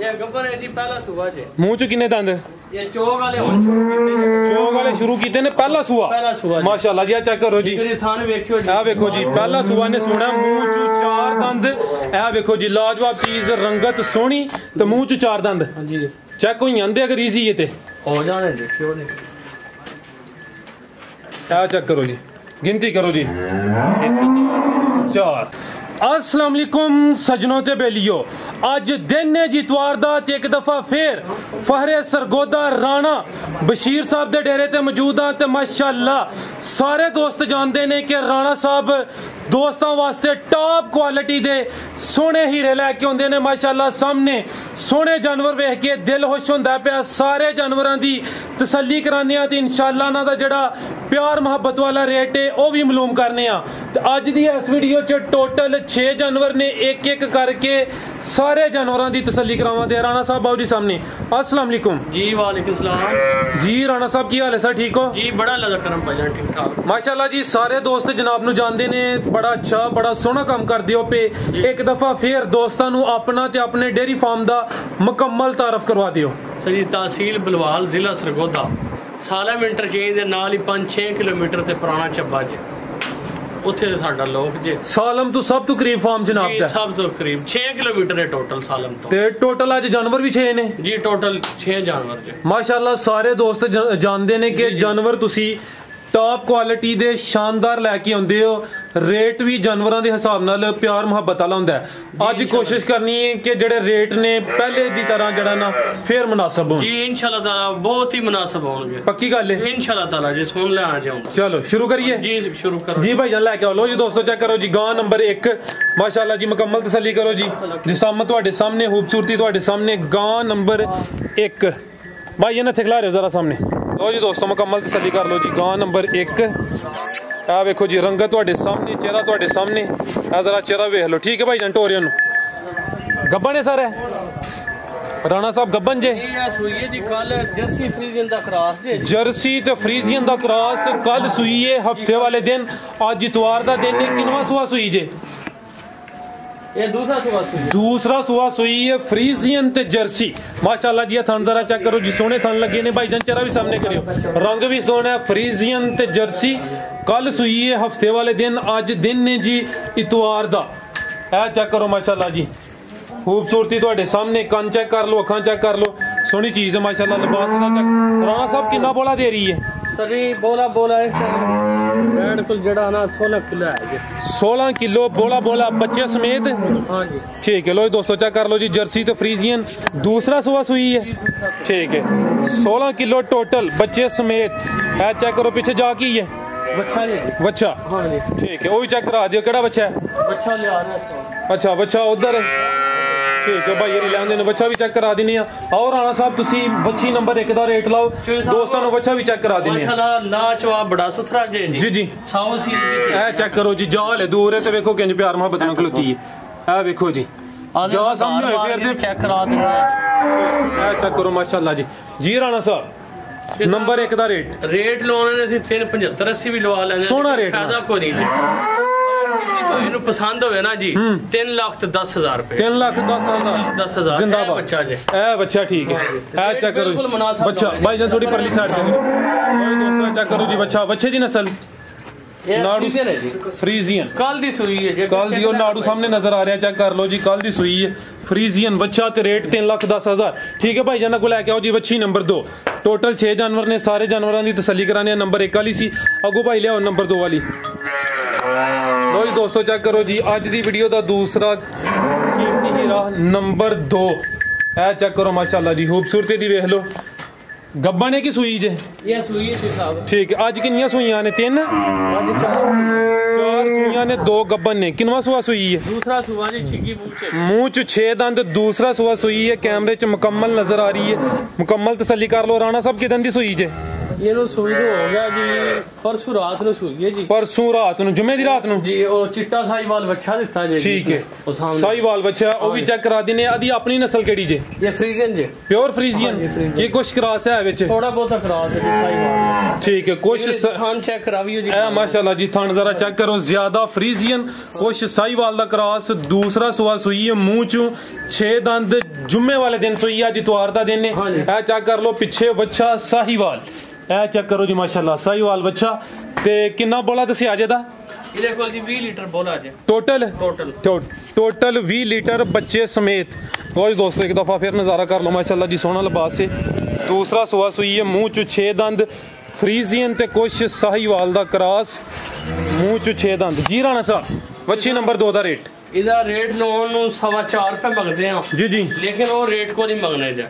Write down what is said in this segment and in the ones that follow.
ये गब्बर है जी पहला सुबह जे मूंह च किन्ने दंद ये चौक वाले हुन शुरू कीते ने चौक वाले शुरू कीते ने पहला सुआ माशाल्लाह जी चेक करो जी मेरे थान वेखियो जी आ देखो जी पहला सुआ ने सुना मूंह च चार दंद ए देखो जी लाजवाब चीज रंगत सोहनी ते मूंह च चार दंद हां जी चेक होई आंदे अगर इजी है ते हो जाने देखियो ने आ चेक करो जी गिनती करो जी चार अस्सलाम वालेकुम सजनों ते बेलियो अज दिन है जी इतवार दा ते एक दफा फिर फहरे सरगोदा राणा बशीर साहब दे डेरे ते मौजूद हां ते माशाअल्लाह सारे दोस्त जानते ने कि राणा साहब दोस्तों वास्ते टॉप क्वालिटी दे सोने हीरे लैके आउंदे ने माशाअल्लाह सामने सोने जानवर वेख के दिल खुश होंदा पिया सारे जानवरां दी तसल्ली कराने आ ते इंशाअल्लाह ना दा जेड़ा प्यार मोहब्बत वाला रेट है वह भी मालूम करने आ ते अज दी इस वीडियो च टोटल 6 जानवर ने एक एक करके सारे जानवरां दी तसल्ली करावां दे राणा साहब बाबू जी सामने अस्सलाम वालेकुम जी वालेकुम सलाम जी राणा साहब की हाल है सर ठीक हो जी बड़ा अल्लाह दा करम भाईजान ठीक ठाक माशाअल्लाह जी सारे दोस्त जनाब नु जानदे ने बड़ा अच्छा बड़ा सोहना काम करदे हो पे एक दफा फिर दोस्तां नु अपना ते अपने डेयरी फार्म दा मुकम्मल तारफ करवा दियो सर जी तहसील बलवाल जिला सरगोदा सालम इंटरचेंज दे नाल ही 5-6 किलोमीटर ते पुराना चब्बा जे ਉੱਥੇ ਸਾਡਾ ਲੋਕ ਜੇ ਸਾਲਮ ਤੋਂ ਸਭ ਤੋਂ ਕਰੀਬ ਫਾਰਮ ਜਨਾਬ ਦਾ ਸਭ ਤੋਂ ਕਰੀਬ 6 ਕਿਲੋਮੀਟਰ ਹੈ ਟੋਟਲ ਸਾਲਮ ਤੋਂ ਤੇ ਟੋਟਲ ਅੱਜ ਜਾਨਵਰ ਵੀ 6 ਨੇ ਜੀ ਟੋਟਲ 6 ਜਾਨਵਰ ਜੇ ਮਾਸ਼ਾਅੱਲਾ ਸਾਰੇ ਦੋਸਤ ਜਾਣਦੇ ਨੇ ਕਿ ਜਾਨਵਰ ਤੁਸੀਂ ਟਾਪ ਕੁਆਲਿਟੀ ਦੇ ਸ਼ਾਨਦਾਰ ਲੈ ਕੇ ਆਉਂਦੇ ਹੋ रेट भी जानवरों के हिसाब नाल प्यार मुहब्बत वाला हुंदा है अज कोशिश करनी है कि जेडे रेट ने पहले दी तरह जड़ा ना फिर मुनासिब हो जी इंशाल्लाह ताला बहुत ही मुनासिब होंगे पक्की गल है इंशाल्लाह ताला जी सुन ले आ जाऊंगा चलो शुरू करिए जी शुरू करो जी भाई जान लेके आओ लो जी दोस्तों चेक करो जी गां नंबर 1 माशाल्लाह जी मुकम्मल तसल्ली करो जी जिसामत तुहाडे सामने खूबसूरती तुहाडे सामने गां नंबर 1 भाई इन्हें खिला रहे हो जरा सामने लो जी दोस्तों मुकम्मल तसल्ली कर लो जी गां नंबर 1 आ वेखो जी रंगत तुहाडे सामने चेहरा तुहाडे सामने आ जरा चेहरा वेख लो ठीक है भाई जान टोरियन गब्बन है सर राणा साहब गब्बन जे जी कल जर्सी फ्रीजियन दा क्रॉस जे जर्सी ते फ्रीजियन दा क्रॉस कल सुई है हफ्ते वाले दिन आज इतवार दा दिन है किनवा सुआ सुई जे ये दूसरा सुआ सुई है फ्रीजियन ते जर्सी माशाल्लाह जी थान जरा चेक करो जी सोने थान लगे ने भाईजान चेहरा भी सामने करियो रंग भी सोना है फ्रीजियन ते जर्सी कल सुई है हफ्ते वाले दिन आज दिन ने जी इतवार दा ए चेक करो माशाल्लाह जी खूबसूरती तुहाडे सामने कान चेक कर लो अखां चेक कर लो सोहनी चीज है माशाल्लाह लिबास दा चेक राणा साहब कितना बोला दे रही है सर जी बोला है रेड कुल जड़ा ना 16 किलो है जी 16 किलो बोला बच्चे समेत हां जी ठीक है लो दोस्तों चेक कर लो जी जर्सी तो फ्रीजियन दूसरा सुआ सुई है ठीक है 16 किलो टोटल बच्चे समेत है चेक करो पीछे जा की है बच्चा हां जी ठीक है वो भी चेक करा दियो केड़ा बच्चा है बच्चा ले आ रहा अच्छा बच्चा उधर ठीक है भाई ये लेंदे ने बच्चा भी चेक करा दिने आओ राणा साहब तुसी बच्ची नंबर 1 दा रेट लाओ दोस्तां नु बच्चा भी चेक करा दिने माशाल्लाह लाजवाब बड़ा सुथरा जे जी साव सी ए चेक करो जी जाल है दूर है ते देखो किंज प्यार मोहब्बत नाल खलोती है ए देखो जी जा सामने होए फिर चेक करा देंगे ए चेक करो माशाल्लाह जी राणा साहब नंबर 1 दा रेट लोने ने 375 80 भी लवा लेने सोना रेट फायदा कोई नहीं इन्हें पसंद होवे ना जी 3,10,000 रुपए 3,10,000 जिंदाबाद बच्चा जे ए बच्चा ठीक है ए चेक करो बच्चा भाई जान थोड़ी परली साइड पे दोस्तों चेक करो जी बच्चे दी नस्ल नाड़ू फ्रीजियन कल दी सुई है कल दी और नाड़ू सामने नजर आ रहा है चेक कर लो जी कल दी सुई है फ्रीजियन बच्चा ते रेट 3,10,000 ठीक है भाई जाना को लेके आओ जी बच्ची नंबर 2 टोटल 6 जानवर ने सारे जानवरों की तसल्ली कराने नंबर 1 वाली सी अगो भाई लियाओ नंबर 2 वाली लो जी दोस्तों चेक करो जी अज दी वीडियो का दूसरा कीमती हीरा नंबर 2 ए चेक करो माशाल्लाह जी खूबसूरती दी वेख लो गब्बा ने की सुई जे ये सुई है साहब ठीक है आज कितनी सुइयां ने 3 आज 4 सुइयां ने 2 गब्बन ने किनवा सुआ सुई है दूसरा सुआ जी छिगी मुंह च 6 दंद दूसरा सुआ सुई है कैमरे च मुकम्मल नजर आ रही है मुकम्मल तसल्ली कर लो राणा साहब कितन दी सुई जे ये नो सूई तो हो गया जी परसों रात नु सूई है जी परसों रात नु जुमे दी रात नु जी ओ चिट्टा साहिवाल बच्चा दिता जी ठीक है साहिवाल बच्चा ओ भी चेक करा देने आदि अपनी नस्ल केड़ी जे ये फ्रीजियन जे प्योर फ्रीजियन ये कुछ क्रॉस है विच थोड़ा बहुत क्रॉस है साहिवाल ठीक है कुछ थान चेक करावियो जी ए माशाल्लाह जी थान जरा चेक करो ज्यादा फ्रीजियन कुछ साहिवाल दा क्रॉस दूसरा सुआ सुई है मुंह चू 6 दंद जुम्मे वाले दिन सुई आज इतवार दा दिन है ए चेक कर लो पीछे बच्चा साहिवाल ए चेक करो जी माशाल्लाह साहिवाल बच्चा ते किन्ना बोला दसी अजे दा ये देखो जी 20 लीटर बोला जे टोटल 20 लीटर बच्चे समेत। और दोस्तों एक दफा फिर नजारा कर लो माशाल्लाह जी सोना लिबास से दूसरा सुआ सुई है मुंह चू 6 दंद फ्रीजियन ते कुछ साहिवाल दा क्रॉस मुंह चू 6 दंद जी राणा साहब वच्छी नंबर 2 दा रेट इदा रेट लोन नु 4.5 रुपए मंगदे हैं जी जी लेकिन वो रेट को नहीं मंगने जा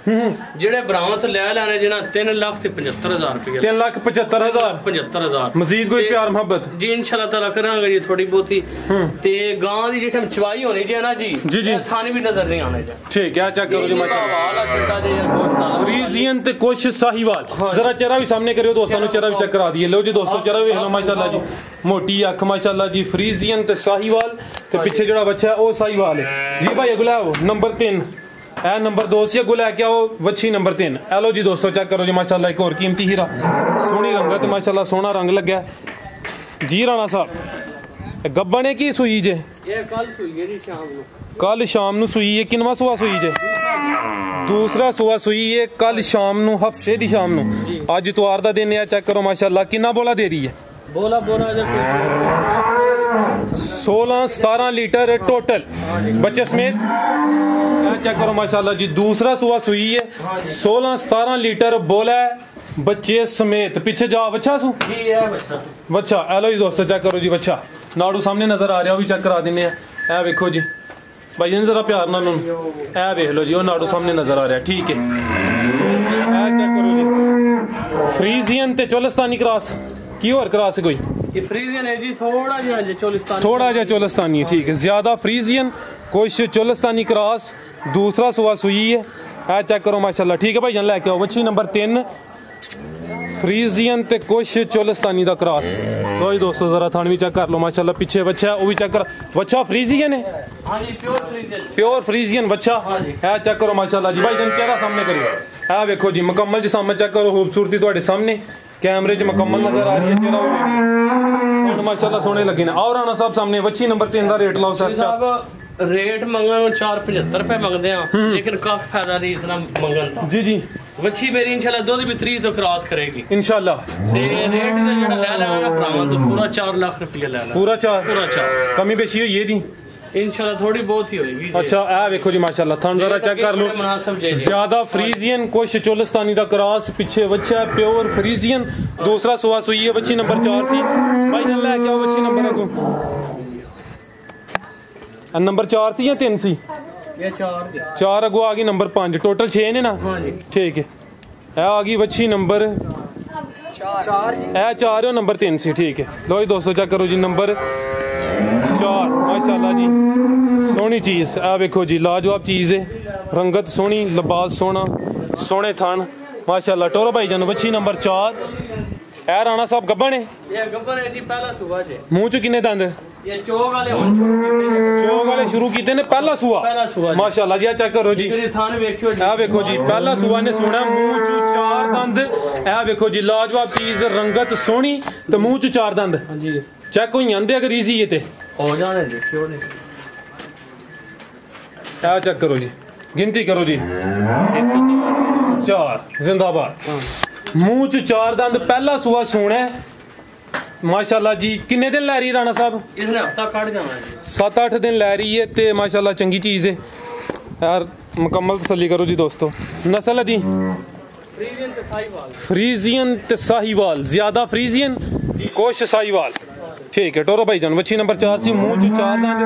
जेड़े ब्राह्मण ले लाने जिना 3,75,000 रुपए 3,75,000 मजीद कोई प्यार मोहब्बत जी इंशाल्लाह ताला करांगे जी थोड़ी बहुती ते गां दी जिठम चवाई होनी जे ना जी जी थाने भी नजर नहीं आने जा ठीक है चेक करो जी माशाल्लाह वाला चट्टा जे गोश्त फ्रीजियन ते कुछ साहिवाल जरा चेहरा भी सामने करियो दोस्तों नु चेहरा भी चेक करा दिए लो जी दोस्तों चेहरा भी लो माशाल्लाह जी मोटी अख माशाल्लाह जी फ्रीजियन ते साहिवाल ते पीछे जड़ा बच्चा है वो साहिवाल है जी भाई अगला वो नंबर 3 ए नंबर 2 से अगला क्या वो वच्छी नंबर 3 हेलो जी दोस्तों चेक करो जी माशाल्लाह एक और कीमती हीरा सोहनी रंगत माशाल्लाह सोना रंग लगा जी राणा साहब गब्बन है की सुई जे ये कल सुई है जी शाम नु कल शाम नु सुई है किनवा सुआ सुई जे दूसरा सुआ सुई है कल शाम नु हफ्ते दी शाम नु आज इतवार दा दिन है चेक करो माशाल्लाह कितना बोला दे रही है बोला 16-17 लीटर टोटल बच्चे समेत चेक करो माशाल्लाह जी दूसरा सुआ सुई है 16-17 लीटर बोला है बच्चे समेत पीछे जा बच्चा सु बच्चा हेलो जी दोस्तों चेक करो जी बच्चा नाड़ू सामने नजर आ रहा भी चेक करा देने ए वेखो जी भाई जी जरा प्यार नाल ए वेख लो जी वो नाड़ू सामने नजर आ रहा ठीक है ए चेक करो जी फ्रीजियन ते चोलस्तानी क्रॉस की और क्रॉस कोई ये फ्रीजियन है जी थोड़ा जा चोलस्तानी है ठीक है ज्यादा फ्रीजियन कुछ चोलस्तानी क्रॉस दूसरा सुआ सुई है ए चेक करो माशाल्लाह ठीक है भाई जान लेके आओ वच्छी नंबर 3 फ्रीजियन ते कुछ चोलस्तानी दा क्रॉस लो जी दोस्तों जरा थान भी चेक कर लो माशाल्लाह पीछे बच्चा है वो भी चेक कर बच्चा फ्रीजियन है हां जी प्योर फ्रीजियन बच्चा ए चेक करो माशाल्लाह जी भाई जान चेहरा सामने करियो ए देखो जी मुकम्मल जी सामने चेक करो खूबसूरती ਤੁਹਾਡੇ सामने कैमरे च मुकम्मल नजर आ रही है चेहरा माशाल्लाह सोने लगे ने और राणा साहब सामने वच्छी नंबर 3 दा रेट लाओ सर साहब रेट मंगन 475 रुपए मंगदे हैं लेकिन काफी फायदा नहीं इतना मंगन था जी जी वच्छी मेरी इंशाल्लाह दूध भी 3 तो क्रॉस करेगी इंशाल्लाह ते रेट दा जेड़ा ले लेना ना भरावां तो पूरा 4 लाख रुपया ले लेना पूरा 4 कमी बेशी होई है दी इंशाल्लाह थोड़ी बहुत ही होगी अच्छा ए देखो जी माशाल्लाह थान जरा चेक कर लो ज्यादा फ्रीजियन कुछ चोलस्तानी दा क्रॉस पीछे बच्चा प्योर फ्रीजियन दूसरा सुआ सुई है बच्ची नंबर 4 सी भाई जान ले के आओ बच्ची नंबर को नंबर 4 सी या 3 सी ये 4 अगो आ गई नंबर 5 टोटल 6 ने ना हां जी ठीक है ए आ गई बच्ची नंबर 4 जी ए 4 है नंबर 3 सी ठीक है लो जी दोस्तों चेक करो जी नंबर 4 माशाल्लाह जी सोहनी चीज आ देखो जी लाजवाब चीज है रंगत सोहनी लिबास सोना सोने थान माशाल्लाह टोरो भाई जान बच्ची नंबर 4 ए राणा साहब गब्बन है ये गब्बन है जी पहला सुबह जे मुंह च किन्ने दंद ये चोग वाले शुरू कीते ने पहला सुआ माशाल्लाह जी चेक करो जी थान वेखियो जी आ देखो जी पहला सुआ ने सुना मुंह च 4 दंद ए देखो जी लाजवाब चीज रंगत सोहनी ते मुंह च 4 दंद हां जी चेक होई आंदे अगर इजी है ते हो जाने देखियो ने क्या चेक करो जी गिनती करो जी 4 जिंदाबाद मुंह च 4 दंद पहला सुआ सोना माशाल्लाह जी किन्ने दिन लै रही राणा साहब इसने हफ्ता काट जाना जी 7-8 दिन लै रही है ते माशाल्लाह चंगी चीज है यार मुकम्मल तसल्ली करो जी दोस्तों नस्ल दी फ्रीजियन ते साहिवाल ज्यादा फ्रीजियन कुछ साहिवाल ठीक है टोरो भाई जान बच्ची नंबर 4 सी मुंह च 4 दंद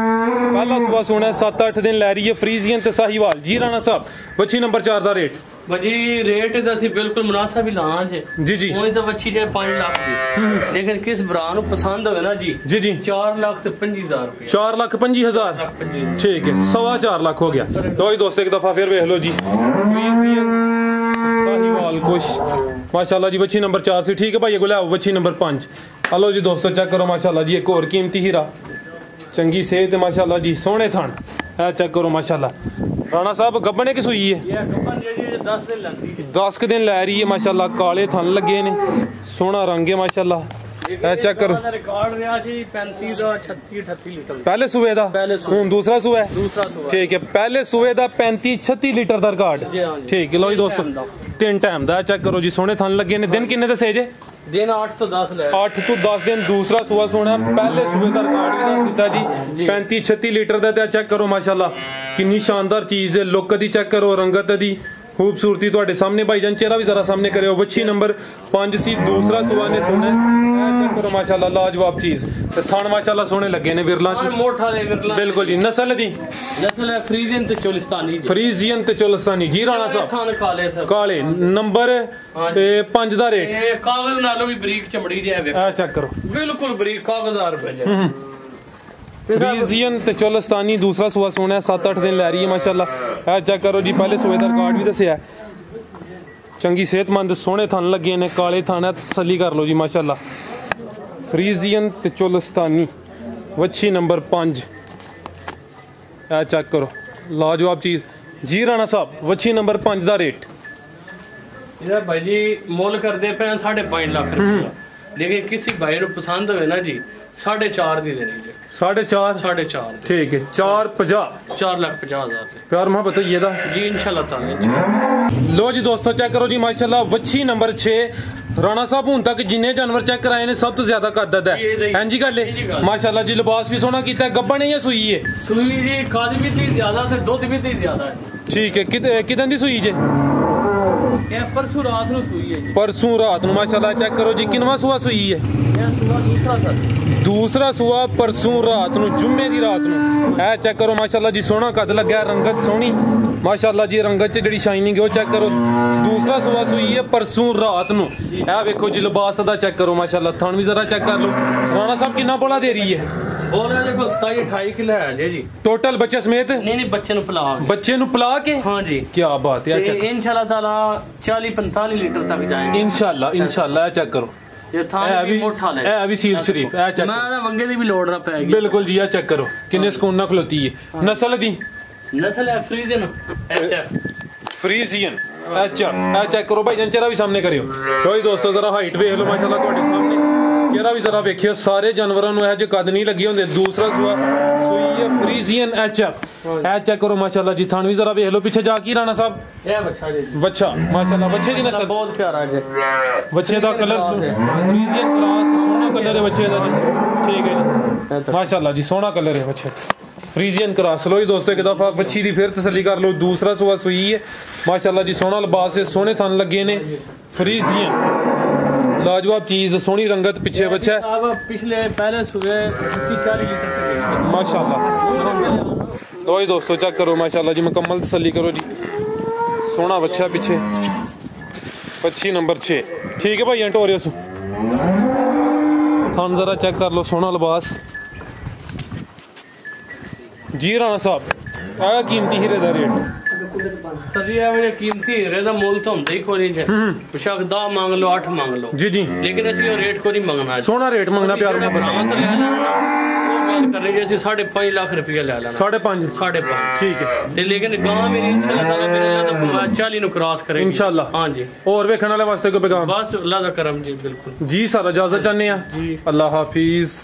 पहला सुबह सोना 7-8 दिन लै रही है फ्रीजियन ते साहिवाल जी राणा साहब बच्ची नंबर 4 दा रेट भाजी रेट तो असि बिल्कुल मुनासिब ही लाना जी जी उन्हें तो बच्ची जे 5 लाख दी लेकिन किस भरा नु पसंद होवे ना जी जी जी 4 लाख ते 25,000 रुपए 4,25,000 ठीक है 4.25 लाख हो गया लो जी दोस्तों एक दफा फिर देख लो जी फ्रीजियन साहिवाल लाल कुश माशाल्लाह जी बच्ची नंबर 4 सी ठीक है भाई ये गुलाब बच्ची नंबर 5 हेलो जी दोस्तों चेक करो माशाल्लाह जी एक और कीमती हीरा चंगी सेहत है माशाल्लाह जी सोने थान है चेक करो माशाल्लाह राणा साहब गब्बने की सुई है 10 दिन लै रही है माशाल्लाह काले थन लगे ने सोना रंग है माशाल्लाह चेक करो रिकॉर्ड रहा जी 35 ਦਾ 36 38 ਲੀਟਰ पहले सूबे दा हुन दूसरा सूबा है ठीक है पहले सूबे दा 35 36 लीटर दा रिकॉर्ड ठीक है लो जी दोस्तों 3 टाइम दा चेक करो जी सोने थन लगे ने दिन किन्ने दसे जे दिन 8 ਤੋਂ 10 ਲੈ 8 ਤੋਂ 10 दिन दूसरा सूबा सोना पहले सूबे दा रिकॉर्ड भी दस दिता जी 35 36 लीटर दा ते चेक करो माशाल्लाह कितनी शानदार चीज है लुक दी चेक करो रंगत दी खूबसूरती ਤੁਹਾਡੇ ਸਾਹਮਣੇ भाईजान चेहरा भी जरा सामने करियो वच्छी नंबर 5 सी दूसरा सुवा ने सोने चेक करो माशाल्लाह लाजवाब चीज ते थान माशाल्लाह सोने लगे ने विरला मोठा ले विरला बिल्कुल जी नस्ल दी नस्ल है फ्रीजियन ते चोलिस्तानी फ्रीजियन ते चोलिस्तानी जी राणा साहब थान काले सब काले नंबर ते 5 दा रेट ਇਹ ਕਾਗਜ਼ ਨਾਲੋਂ ਵੀ ਬਰੀਕ ਚਮੜੀ ਜਿਹਾ ਵੇਖੋ आ चेक करो ਬਿਲਕੁਲ ਬਰੀਕ ਕਾਗਜ਼ਾਰ ਰੁਪਏ फ्रीजियन ते चोलिस्तानी दूसरा सुवा सोना है 7-8 दिन लै रही है माशाल्लाह है चेक करो जी पहले सुबे दा रिकॉर्ड भी दस्या चंगी सेहतमंद सोने थन लगे ने काले थन है तसल्ली कर लो जी माशाल्लाह फ्रीजियन ते चोलिस्तानी वच्छी नंबर 5 है चेक करो लाजवाब चीज जी राणा साहब वच्छी नंबर 5 दा रेट ये भाई जी मोल करते पे 5.5 लाख रुपया लेकिन किसी भाई को पसंद होवे ना जी 4.5 दी देनी जी 4.5 ठीक है 4,50,000 प्यार मोहब्बत ये दा जी इंशाल्लाह ताला लो जी दोस्तों चेक करो जी माशाल्लाह वच्छी नंबर 6 राणा साहब हुन तक जिन्ने जानवर चेक कराए ने सब तो ज्यादा कद्दत है हां जी गल है माशाल्लाह जी लिबास भी सोना कीता है गब्बन है या सुई है सुई जी कादी भी थी ज्यादा से दूध भी थी ज्यादा है ठीक है कितन दी सुई जे ये परसों रात नु सुई है जी परसों रात नु माशाल्लाह चेक करो जी किनवा सुआ सुई है ये सुआ दूसरा सुआ परसों रात नु जुम्मे दी रात नु है चेक करो माशाल्लाह जी सोना कद लगा रंगत सोनी माशाल्लाह जी रंगत च जेडी शाइनिंग है वो चेक करो दूसरा सुआ सुई है परसों रात नु है देखो जी लिबास दा चेक करो माशाल्लाह थान भी जरा चेक कर लो राणा साहब कितना बोला दे रही है बोल रहे देखो 27-28 किलो है जी टोटल बच्चे समेत नहीं बच्चे नु पिला के हाँ जी क्या बात है इंशाल्लाह ताला 40-45 लीटर तक जाएंगे इंशाल्लाह चेक करो ये थान भी मोटा ले अभी सील शरीफ है चेक मैं ना वंगे दी भी लोड ना पैगी बिल्कुल जी चेक करो किन्ने सुकून ना खलोती है नस्ल है फ्रीजियन फ्रीजियन अच्छा चेक करो भाई चेहरा भी सामने करियो लो दोस्तों जरा हाइट वेख लो माशाल्लाह ਤੁਹਾਡੇ सामने चेहरा भी जरा वेखियो सारे जानवरों ਨੂੰ ਇਹ ਜੇ कद नहीं लगे होंगे दूसरा सुई है फ्रीजियन एचएफ है चेक करो माशाल्लाह जी थान भी जरा वेख लो पीछे जा की राणा साहब ये बच्चा जी बच्चा माशाल्लाह बच्चे दी नस्ल बहुत प्यारा है बच्चे दा कलर फ्रीजियन क्रॉस सोना कलर है बच्चे दा जी ठीक है जी माशाल्लाह जी सोना कलर है बच्चे फ्रीजियन क्रॉस लो जी दोस्तों एक दफा बच्ची दी फिर तसल्ली कर लो दूसरा सुआ सुई है माशाल्लाह जी सोना लिबास है सोने थन लगे ने फ्रीजियन लाजवाब चीज सोनी रंगत पीछे बच्चा है पिछले पहले सुबह 40 लीटर माशाल्लाह लो जी दोस्तों चेक करो माशाल्लाह जी मुकम्मल तसल्ली करो जी सोना बच्चा पीछे बच्ची नंबर 6 ठीक है भाई टोरियस थान जरा चेक कर लो सोना लिबास जी राणा साहब आया कीमती हीरे दा रेट सर ये मेरे कीमती हीरे दा मोल तो ਹੁੰਦਾ ਹੀ ਕੋਈ ਨਹੀਂ बेशक 10 मांग लो 8 मांग लो जी जी लेकिन ਅਸੀਂ ਉਹ ਰੇਟ ਕੋਈ ਨਹੀਂ ਮੰਗਣਾ सोना रेट मंगना प्यार मोहब्बत कर रही है 5.5 लाख रुपया ले लेना 5.5 ठीक है ते लेकिन गां मेरी इंशाल्लाह ताला मेरे 40 नु क्रॉस करेगी इंशाल्लाह हां जी और वेखण वाले वास्ते कोई पैगाम बस अल्लाह दा करम जी बिल्कुल जी सर इजाजत चाहने हैं अल्लाह हाफिज।